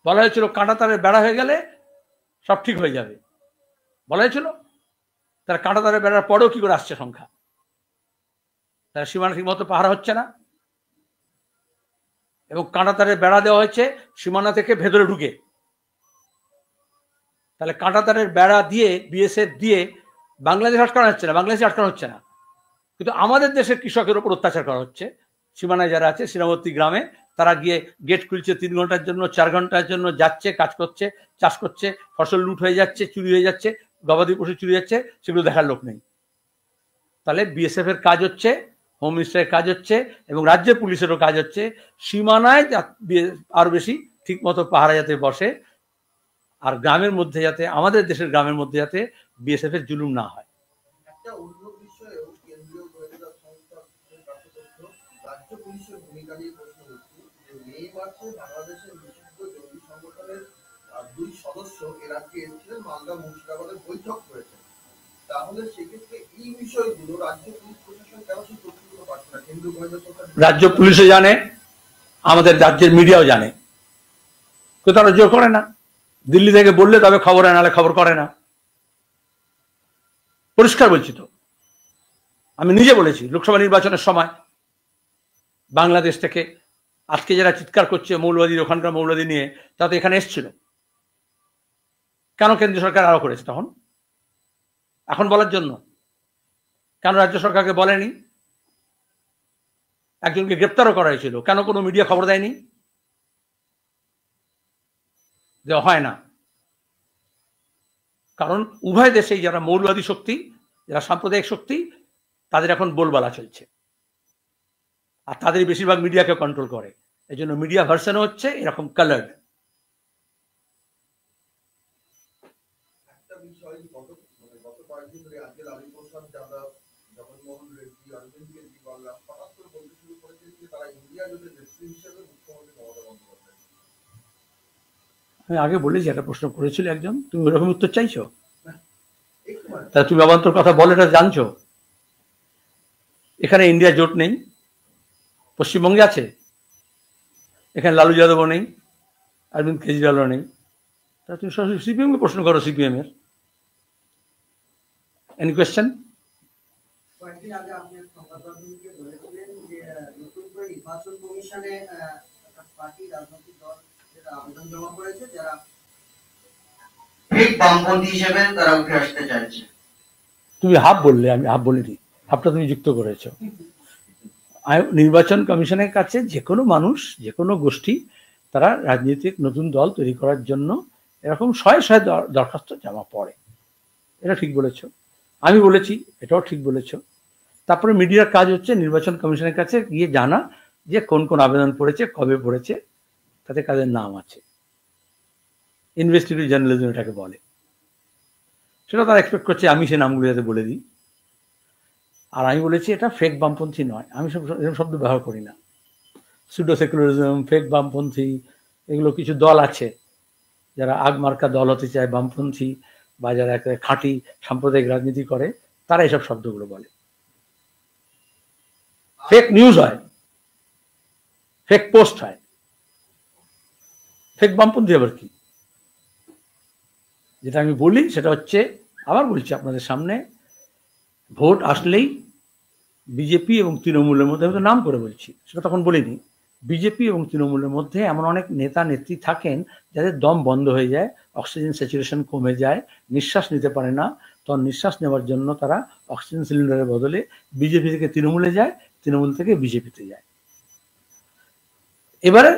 বলা হয়েছিল কাঁটাতারের বেড়া হয়ে গেলে সব ঠিক হয়ে যাবে, বলা হয়েছিল। তারা কাঁটাতারের বেড়ার পরেও কি করে আসছে সংখ্যা? তারা সীমানা ঠিক মতো পাহারা হচ্ছে না, এবং কাঁটাতারের বেড়া দেওয়া হয়েছে সীমানা থেকে ভেতরে ঢুকে। তাহলে কাঁটাতারের বেড়া দিয়ে বিএসএফ দিয়ে বাংলাদেশ আটকানো হচ্ছে না, বাংলাদেশে আটকানো হচ্ছে না, কিন্তু আমাদের দেশের কৃষকের উপর অত্যাচার করা হচ্ছে। সীমানায় যারা আছে সীমাবর্তী গ্রামে, তারা গিয়ে গেট খুলছে 3 ঘন্টার জন্য, 4 ঘন্টার জন্য, যাচ্ছে, কাজ করছে, চাষ করছে, ফসল লুট হয়ে যাচ্ছে, চুরি হয়ে যাচ্ছে, গবাদি পশু চুরি যাচ্ছে, সেগুলো দেখার লোক নেই। তাহলে বিএসএফ এর কাজ হচ্ছে, হোম মিনিস্টারের কাজ হচ্ছে, এবং রাজ্য পুলিশেরও কাজ হচ্ছে সীমানায় আরো বেশি ঠিক মতো পাহারা যাতে বসে, আর গ্রামের মধ্যে যাতে, আমাদের দেশের গ্রামের মধ্যে যাতে বিএসএফ এর জুলুম না হয়। একটা অন্য বিষয়েও কেন্দ্রীয় গোয়েন্দা সংস্থার কাছে তথ্য, রাজ্য পুলিশের ভূমিকা নিয়ে প্রশ্ন উঠছে যে মে মাসে বাংলাদেশের নিষিদ্ধ জঙ্গি সংগঠনের 2 সদস্য এ রাজ্যে এসেছিলেন, মালদা মুর্শিদাবাদের বৈঠক করেছেন। তাহলে সেক্ষেত্রে এই বিষয়গুলো রাজ্য পুলিশ প্রশাসন কেন সেই তথ্যগুলো পাচ্ছে না? কেন্দ্রীয় গোয়েন্দা সংস্থা রাজ্য পুলিশও জানে, আমাদের রাজ্যের মিডিয়াও জানে, কিন্তু তারা জোর করে না। দিল্লি থেকে বললে তবে খবর হয়, নাহলে খবর করে না। পরিষ্কার বলছি তো, আমি নিজে বলেছি লোকসভা নির্বাচনের সময় বাংলাদেশ থেকে আজকে যারা চিৎকার করছে মৌলবাদী, ওখানকার মৌলবাদী নিয়ে, তারা তো এখানে এসেছিল। কেন কেন্দ্র সরকার আরো করেছে তখন? এখন বলার জন্য। কেন রাজ্য সরকারকে বলেনি? একজনকে গ্রেপ্তারও করা হয়েছিল, কেন কোনো মিডিয়া খবর দেয়নি? দেওয়া হয় না, কারণ উভয় দেশেই যারা মৌলবাদী শক্তি, যারা সাম্প্রদায়িক শক্তি, তাদের এখন বোলবালা চলছে, আর তাদের বেশিরভাগ মিডিয়াকে কন্ট্রোল করে। এই জন্য মিডিয়া ভার্সনও হচ্ছে এরকম কালার্ড। একটা বিষয় গত কয়েকদিন ধরে আজকের আলিপ্রসাদ যাদব, জগনমোহন রেড্ডি, অরবিন্দ কেজরিওয়াল হঠাৎ করে বলতে শুরু করেছেন যে তারা ইন্ডিয়া জোটের নেত্রী হিসেবে মুখ্যমন্ত্রী মমতা বন্দ্যোপাধ্যায়। আমি আগে বলেছি, একটা প্রশ্ন করেছিল একজন, তুমি ওরকম উত্তর চাইছো? তা তুমি অবান্তর কথা বলে এটা জানছো? এখানে ইন্ডিয়া জোট নেই, পশ্চিমবঙ্গে আছে। এখানে লালু যাদবও নেই, অরবিন্দ কেজরিওয়ালও নেই। তা তুমি সরাসরি সিপিএমকে প্রশ্ন করো, সিপিএম এর। Any question? কয়েকদিন আগে আপনি সংবাদমাধ্যমকে বলেছিলেন যে নতুন করে নির্বাচন কমিশনে একটা পার্টি, রাজনৈতিক দল যেটা আবেদন জমা করেছে, যারা ঠিক বামপন্থী হিসেবে তারা উঠে আসতে চাইছে। তুমি হাফ বললে, আমি হাফ বলিনি, হাফটা তুমি যুক্ত করেছো। নির্বাচন কমিশনের কাছে যে কোনো মানুষ, যে কোনো গোষ্ঠী, তারা রাজনৈতিক নতুন দল তৈরি করার জন্য এরকম শয়ে শয়ে দরখাস্ত জমা পড়ে। এটা ঠিক বলেছ, আমি বলেছি, এটাও ঠিক বলেছ। তারপরে মিডিয়ার কাজ হচ্ছে নির্বাচন কমিশনের কাছে গিয়ে জানা যে কোন কোন আবেদন পড়েছে, কবে পড়েছে, তাতে কাদের নাম আছে। ইনভেস্টিগেটিভ জার্নালিজম এটাকে বলে। সেটা তারা এক্সপেক্ট করছে আমি সে নামগুলো যাতে বলে দিই। আর আমি বলেছি এটা ফেক বামপন্থী নয়, আমি সব এরকম শব্দ ব্যবহার করি না। সুডো সেকুলারিজম, ফেক বামপন্থী, এগুলো কিছু দল আছে যারা আগমার্কা দল হতে চায়, বামপন্থী, বা যারা একেবারে খাঁটি সাম্প্রদায়িক রাজনীতি করে, তারা এইসব শব্দগুলো বলে। ফেক নিউজ হয়, ফেক পোস্ট হয়, ফেক বামপন্থী আবার কি? যেটা আমি বলি সেটা হচ্ছে, আবার বলছি আপনাদের সামনে, ভোট আসলেই বিজেপি এবং তৃণমূলের মধ্যে, আমি তো নাম করে বলছি, সেটা তখন বলিনি, বিজেপি এবং তৃণমূলের মধ্যে এমন অনেক নেতা নেত্রী থাকেন যাদের দম বন্ধ হয়ে যায়, অক্সিজেন স্যাচুরেশন কমে যায়, নিঃশ্বাস নিতে পারে না, তখন নিঃশ্বাস নেওয়ার জন্য তারা অক্সিজেন সিলিন্ডারের বদলে বিজেপি থেকে তৃণমূলে যায়, তৃণমূল থেকে বিজেপিতে যায়। এবারে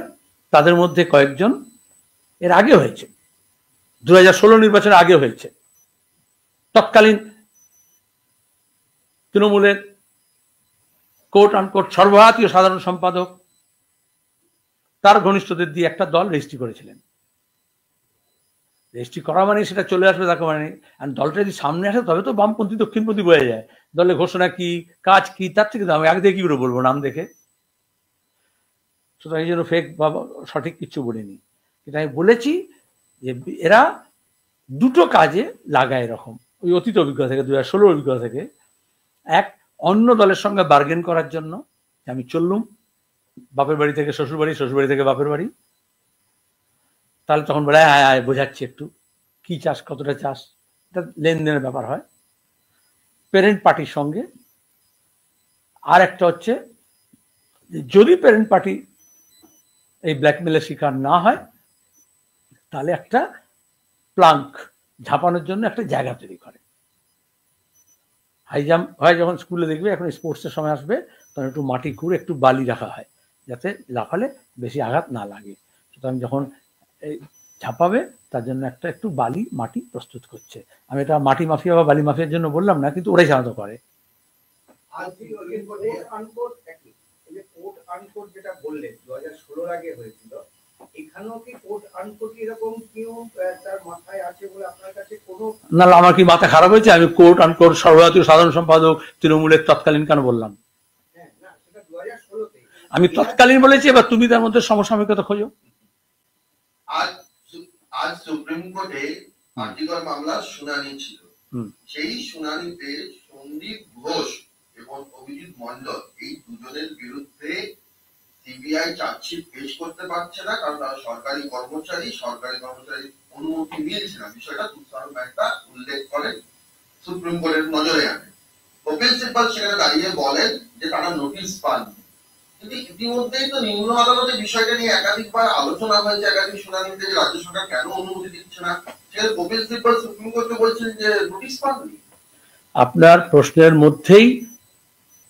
তাদের মধ্যে কয়েকজন, এর আগে হয়েছে, 2016 নির্বাচনের আগে হয়েছে, তৎকালীন তৃণমূলের কোট আনকোট সর্বভারতীয় সাধারণ সম্পাদক তার ঘনিষ্ঠদের দিয়ে একটা দল রেজিস্ট্রি করেছিলেন। রেজিস্ট্রি করা মানে সেটা চলে আসবে তাকে মানে, আর দলটা যদি সামনে আসে তবে তো বামপন্থী দক্ষিণপন্থী বোঝা যায়। দলের ঘোষণা কি, কাজ কি, তার থেকে আমি আগে থেকে কি করে বলবো নাম দেখে? সুতরাং এই জন্য ফেক বা সঠিক কিছু বলিনি। এটা আমি বলেছি যে এরা দুটো কাজে লাগায় এরকম, ওই অতীত অভিজ্ঞতা থেকে 2016 অভিজ্ঞতা থেকে। এক, অন্য দলের সঙ্গে বার্গেন করার জন্য, আমি চললুম বাপের বাড়ি থেকে শ্বশুর বাড়ি, শ্বশুর বাড়ি থেকে বাপের বাড়ি, তাহলে তখন বলে হ্যাঁ বোঝাচ্ছি একটু কি চাস, কতটা চাস, এটা লেনদেনের ব্যাপার হয় প্যারেন্ট পার্টির সঙ্গে। আর একটা হচ্ছে যদি প্যারেন্ট পার্টি এই ব্ল্যাকমেলের শিকার না হয় তাহলে একটা প্লাঙ্ক ঝাঁপানোর জন্য একটা জায়গা তৈরি করে। হাই জাম্প হয় যখন স্কুলে দেখবে, এখন স্পোর্টসের সময় আসবে, তখন একটু মাটি খুঁড়ে একটু বালি রাখা হয় যাতে লাফালে বেশি আঘাত না লাগে। সুতরাং যখন এই ঝাঁপাবে তার জন্য একটা একটু বালি মাটি প্রস্তুত করছে। আমি এটা মাটি মাফিয়া বা বালি মাফিয়ার জন্য বললাম না, কিন্তু ওরাই সাধারণত করে। যেটা বললেন 2016 আগে হয়েছিল, এখানেও কি কোট আনকোট এরকম কেউ তার মাথায় আছে বলে আপনার কাছে কোনো? না, আমার কি মাথা খারাপ হয়েছে? আমি কোট আনকোট সর্বভারতীয় সাধারণ সম্পাদক তৃণমূলের তৎকালীন কেন বললাম? না, সেটা 2016-তে। আমি তৎকালীন বলেছি, এবার তুমি তার মধ্যে সমসাময়িকতা খোঁজো। আজ সুপ্রিম কোর্টে আর্টিকল মামলার শুনানি ছিল। সেই শুনানিতে সন্দীপ ঘোষ এবং অভিজিৎ মণ্ডল এই দুজনের বিরুদ্ধে সিবিআই চার্জশিট পেশ করতে পারছে না, কারণ তারা সরকারি কর্মচারীর অনুমতি নিয়েছে না। বিষয়টা তুষার মেহতা উল্লেখ করেন, সুপ্রিম কোর্টের নজরে আনে। কপিল সিব্বল সেখানে দাঁড়িয়ে বলেন যে তারা নোটিশ পাননি। কিন্তু ইতিমধ্যেই তো নিম্ন আদালতে বিষয়টা নিয়ে একাধিকবার আলোচনা হয়েছে, একাধিক শুনানিতে, যে রাজ্য সরকার কেন অনুমতি দিচ্ছে না। সেখানে কপিল সিব্বল সুপ্রিম কোর্টকে বলছেন যে নোটিশ পাননি। আপনার প্রশ্নের মধ্যেই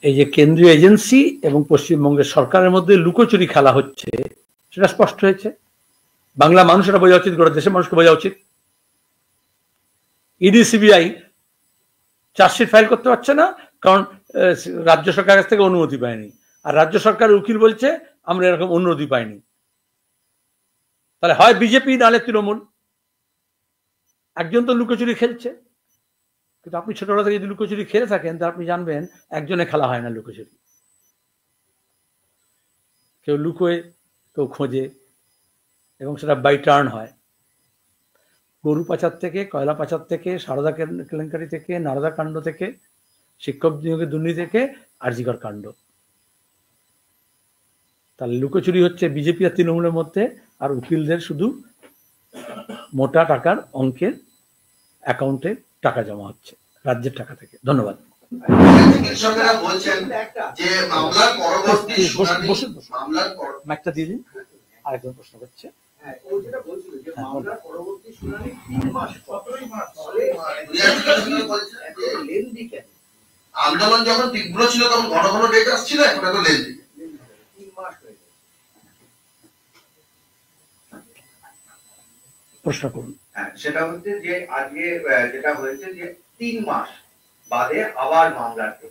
এই যে কেন্দ্রীয় এজেন্সি এবং পশ্চিমবঙ্গের সরকারের মধ্যে লুকোচুরি খেলা হচ্ছে সেটা স্পষ্ট হয়েছে। বাংলা মানুষ এটা বোঝা উচিত, গোটা দেশের মানুষকে বোঝা উচিত। ইডি সিবিআই চার্জশিট ফাইল করতে পারছে না কারণ রাজ্য সরকারের কাছ থেকে অনুমতি পায়নি, আর রাজ্য সরকারের উকিল বলছে আমরা এরকম অনুমতি পাইনি। তাহলে হয় বিজেপি নাহলে তৃণমূল, একজন তো লুকোচুরি খেলছে। কিন্তু আপনি ছোটবেলা থেকে যদি লুকোচুরি খেলে থাকেন তা আপনি জানবেন একজনে খেলা হয় না লুকোচুরি। কেউ লুকোয়, কেউ খোঁজে, এবং সেটা বাই টার্ন হয়। গরু পাচার থেকে, কয়লা পাচার থেকে, সারদা কেলেঙ্কারি থেকে, নারদা কাণ্ড থেকে, শিক্ষক নিয়োগের দুর্নীতি থেকে, আরজিকর কাণ্ড। তাহলে লুকোচুরি হচ্ছে বিজেপি আর তৃণমূলের মধ্যে, আর উকিলদের শুধু মোটা টাকার অঙ্কের অ্যাকাউন্টে টাকা জমা হচ্ছে রাজ্যের টাকা থেকে। ধন্যবাদ। চিকিৎসকেরা বলছেন যে মামলার পরবর্তী ম্যাকটা দিয়ে দিন, আরেকজন প্রশ্ন করছে। আন্দোলন যখন তীব্র ছিল তখন ঘন ঘন ডেট আসছিল, এখন এত লেন্দি। প্রশ্ন করুন। সেটা হচ্ছে যে আজকে যেটা হয়েছে যে 3 মাস বাদে আবার মামলাতে,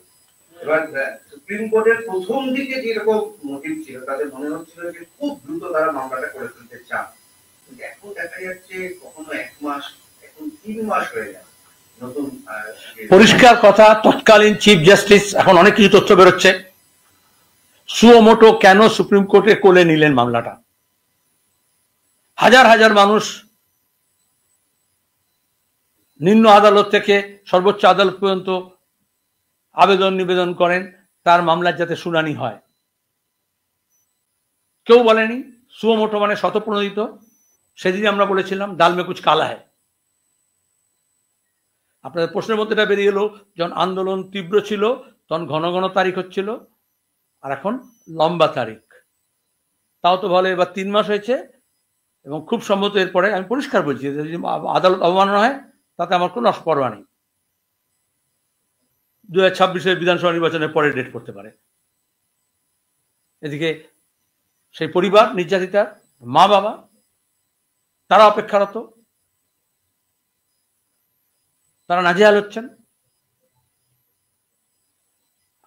এবার সুপ্রিম কোর্টের প্রথম দিকে যেরকম মোটিভ ছিল তাদের মনে হচ্ছিল যে খুব দ্রুত তারা মামলাটা করে ফেলতে চান, কিন্তু এখন দেখা যাচ্ছে কখনো 1 মাস, এখন 3 মাস হয়ে যায়। নতুন পরিষ্কার কথা, তৎকালীন চিফ জাস্টিস, এখন অনেক কিছু তথ্য বেরোচ্ছে, সুমোটো কেন সুপ্রিম কোর্টে কোলে নিলেন মামলাটা। হাজার হাজার মানুষ নিম্ন আদালত থেকে সর্বোচ্চ আদালত পর্যন্ত আবেদন নিবেদন করেন তার মামলার যাতে শুনানি হয়। কেউ বলেনি সুমোটো মানে স্বতঃপ্রণোদিত। সেদিন আমরা বলেছিলাম ডাল মে কুছ কালা হ্যায়। আপনাদের প্রশ্নের মধ্যে এটা বেরিয়ে এলো, যখন আন্দোলন তীব্র ছিল তখন ঘন ঘন তারিখ হচ্ছিল, আর এখন লম্বা তারিখ। তাও তো বলে এবার 3 মাস হয়েছে, এবং খুব সম্ভবত এরপরে, আমি পরিষ্কার বলছি, যদি আদালত অবমাননা হয় তাতে আমার কোনো পরোয়া নেই। 2026-এর বিধানসভা নির্বাচনের পরে ডেট করতে পারে। এদিকে সেই পরিবার, নির্যাতিতার মা বাবা, তারা অপেক্ষারত, তারা নাজেহাল হচ্ছেন।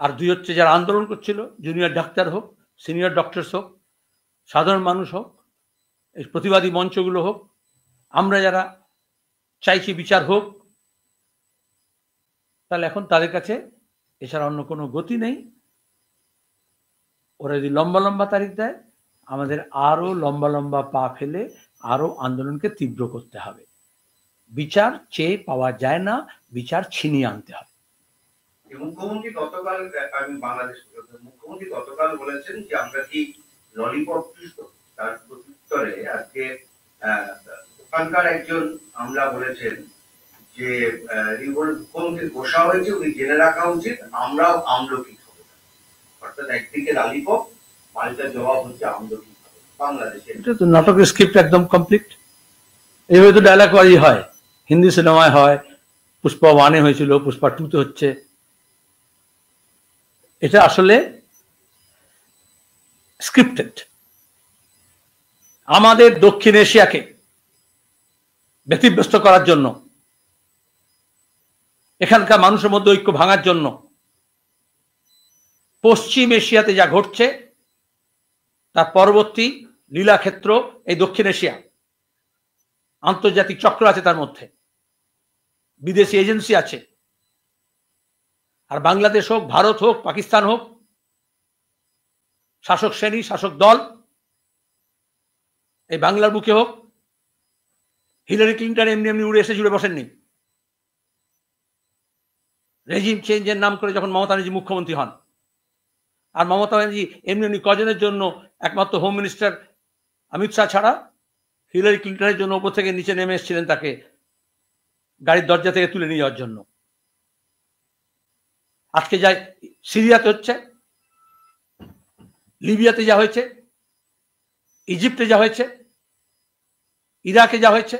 আর 2 হচ্ছে যারা আন্দোলন করছিল, জুনিয়র ডাক্তার হোক, সিনিয়র ডক্টরস হোক, সাধারণ মানুষ হোক, এই প্রতিবাদী মঞ্চগুলো হোক, আমরা যারা চাইছি বিচার হোক, তাহলে এখন তাদের কাছে এছাড়া অন্য কোনো গতি নেই। ওরা যদি লম্বা লম্বা তারিখ দেয়, আমাদের আরো লম্বা লম্বা পা ফেলে আরো আন্দোলনকে তীব্র করতে হবে। বিচার চেয়ে পাওয়া যায় না, বিচার ছিনিয়ে আনতে হবে। মুখ্যমন্ত্রী গতকাল, আমি বাংলাদেশ মুখ্যমন্ত্রী গতকাল বলেছেন যে আমরা কি ললিপপ চুষব, তার প্রত্যুত্তরে আজকে ওখানকার একজন আমলা বলেছেন যে মুখ্যমন্ত্রী ঘোষণা হয়েছে, উনি জেনে রাখা উচিত আমরাও আমলকি খাবো। অর্থাৎ একদিকে ললিপপ, পাল্টা জবাব হচ্ছে আমলকি খাবো বাংলাদেশে। এটা তো নাটকের স্ক্রিপ্ট একদম কমপ্লিট। এইভাবে তো ডায়লগ বাজি হয়, হিন্দি সিনেমায় হয়, পুষ্পা 1-এ হয়েছিল, পুষ্পা 2-তে হচ্ছে। এটা আসলে স্ক্রিপ্টেড। আমাদের দক্ষিণ এশিয়াকে ব্যতিব্যস্ত করার জন্য, এখানকার মানুষের মধ্যে ঐক্য ভাঙার জন্য, পশ্চিম এশিয়াতে যা ঘটছে তার পরবর্তী লীলাক্ষেত্র এই দক্ষিণ এশিয়া। আন্তর্জাতিক চক্র আছে তার মধ্যে, বিদেশি এজেন্সি আছে। আর বাংলাদেশ হোক, ভারত হোক, পাকিস্তান হোক, শাসক শ্রেণী, শাসক দল, এই বাংলার বুকে হোক, হিলারি ক্লিন্টন এমনি এমনি উড়ে এসে জুড়ে বসেননি। রেজিম চেঞ্জের নাম করে যখন মমতা ব্যানার্জি মুখ্যমন্ত্রী হন, আর মমতা ব্যানার্জি এমনি এমনি কজনের জন্য, একমাত্র হোম মিনিস্টার অমিত শাহ ছাড়া, হিলারি ক্লিন্টনের জন্য ওপর থেকে নিচে নেমে এসেছিলেন তাকে গাড়ির দরজা থেকে তুলে নিয়ে যাওয়ার জন্য। আজকে যাই সিরিয়াতে হচ্ছে, লিবিয়াতে যা হয়েছে, ইজিপ্টে যা হয়েছে, ইরাকে যা হয়েছে,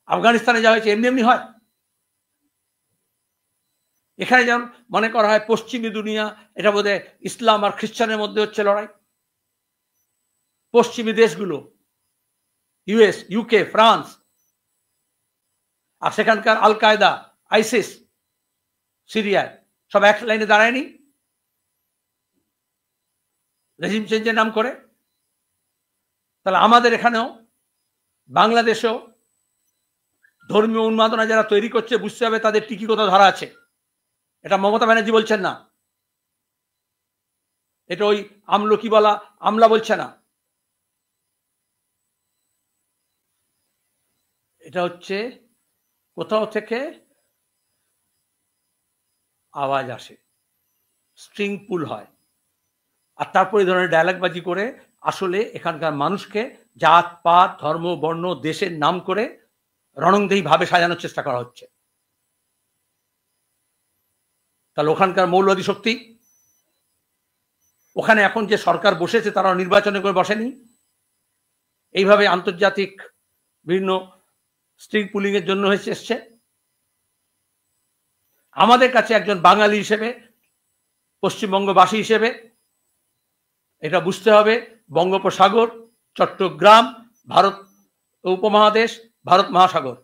আফগানিস্তানে যা হয়েছে, এমনি এমনি হয়? এখানে যেমন মনে করা হয় পশ্চিমী দুনিয়া, এটা বোধহয় ইসলাম আর খ্রিস্টানের মধ্যে হচ্ছে লড়াই। পশ্চিমী দেশগুলো, ইউএস, ইউকে, ফ্রান্স, আর সেখানকার আল কায়দা, আইসিস সিরিয়ায় সব এক লাইনে দাঁড়ায়নি রেজিম চেঞ্জের নাম করে? তাহলে আমাদের এখানেও, বাংলাদেশেও ধর্মীয় উন্মাদনা যারা তৈরি করছে, বুঝতে হবে তাদের টিকি কোথাও ধরা আছে। এটা মমতা ব্যানার্জি বলছেন না, এটা ওই আমলকি বলা আমলা বলছে না, এটা হচ্ছে কোথাও থেকে আওয়াজ আসে, স্ট্রিং পুল হয়, আর তারপর এই ধরনের ডায়লগবাজি করে আসলে এখানকার মানুষকে জাত পাত, ধর্ম, বর্ণ, দেশের নাম করে রণংদেহী ভাবে সাজানোর চেষ্টা করা হচ্ছে। তাহলে ওখানকার মৌলবাদী শক্তি, ওখানে এখন যে সরকার বসেছে তারা নির্বাচনে করে বসেনি, এইভাবে আন্তর্জাতিক বিভিন্ন স্ট্রিং পুলিং এর জন্য হয়েছে এসছে। আমাদের কাছে একজন বাঙালি হিসেবে, পশ্চিমবঙ্গবাসী হিসেবে এটা বুঝতে হবে, বঙ্গোপসাগর, চট্টগ্রাম, ভারত উপমহাদেশ, ভারত মহাসাগর,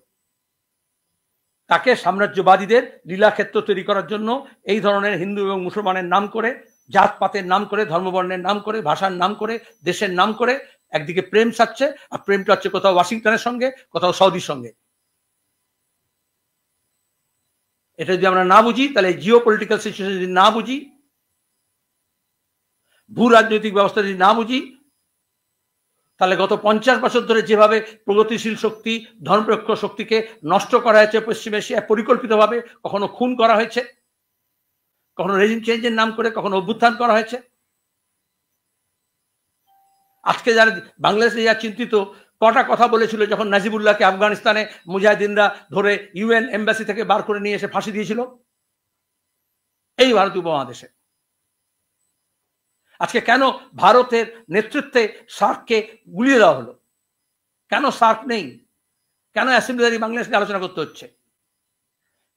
তাকে সাম্রাজ্যবাদীদের লীলাক্ষেত্র তৈরি করার জন্য এই ধরনের হিন্দু এবং মুসলমানের নাম করে, জাতপাতের নাম করে, ধর্মবর্ণের নাম করে, ভাষার নাম করে, দেশের নাম করে একদিকে প্রেম ছাড়ছে, আর প্রেমটা হচ্ছে কোথাও ওয়াশিংটনের সঙ্গে, কোথাও সৌদির সঙ্গে। এটা যদি আমরা না বুঝি, তাহলে জিও পলিটিক্যাল সিচুয়েশন যদি না বুঝি, ভূ রাজনৈতিক ব্যবস্থা যদি না বুঝি, তাহলে গত 50 বছর ধরে যেভাবে প্রগতিশীল শক্তি, ধর্মনিরপেক্ষ শক্তিকে নষ্ট করা হয়েছে পশ্চিম এশিয়ায় পরিকল্পিতভাবে, কখনো খুন করা হয়েছে, কখনো রেজিম চেঞ্জের নাম করে, কখনো অভ্যুত্থান করা হয়েছে। আজকে যারা বাংলাদেশে যা চিন্তিত, কটা কথা বলেছিল যখন নাজিবুল্লাহকে আফগানিস্তানে মুজাহিদিনরা ধরে ইউএন এম্বাসি থেকে বার করে নিয়ে এসে ফাঁসি দিয়েছিল এই ভারত উপমহাদেশে। আজকে কেন ভারতের নেতৃত্বে সার্ককে গুলিয়ে দেওয়া হলো? কেন সার্ক নেই? কেন অ্যাসেম্বলি বাংলাদেশকে আলোচনা করতে হচ্ছে?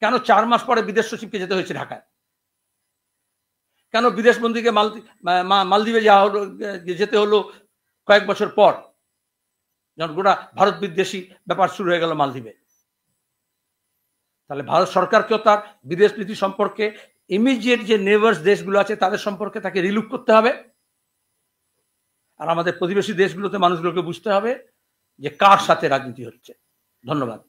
কেন 4 মাস পরে বিদেশ সচিবকে যেতে হয়েছে ঢাকায়? কেন বিদেশ মন্ত্রীকে মালদ্বীপে যাওয়া হলো, যেতে হলো কয়েক বছর পর, যখন গোটা ভারত বিদ্বেষী ব্যাপার শুরু হয়ে গেল মালদ্বীপে? তাহলে ভারত সরকারকেও তার বিদেশ নীতি সম্পর্কে, ইমিডিয়েট যে নেবার্স দেশগুলো আছে তাদের সম্পর্কে তাকে রিলুক করতে হবে। আর আমাদের প্রতিবেশী দেশগুলোতে মানুষগুলোকে বুঝতে হবে যে কার সাথে রাজনীতি হচ্ছে। ধন্যবাদ।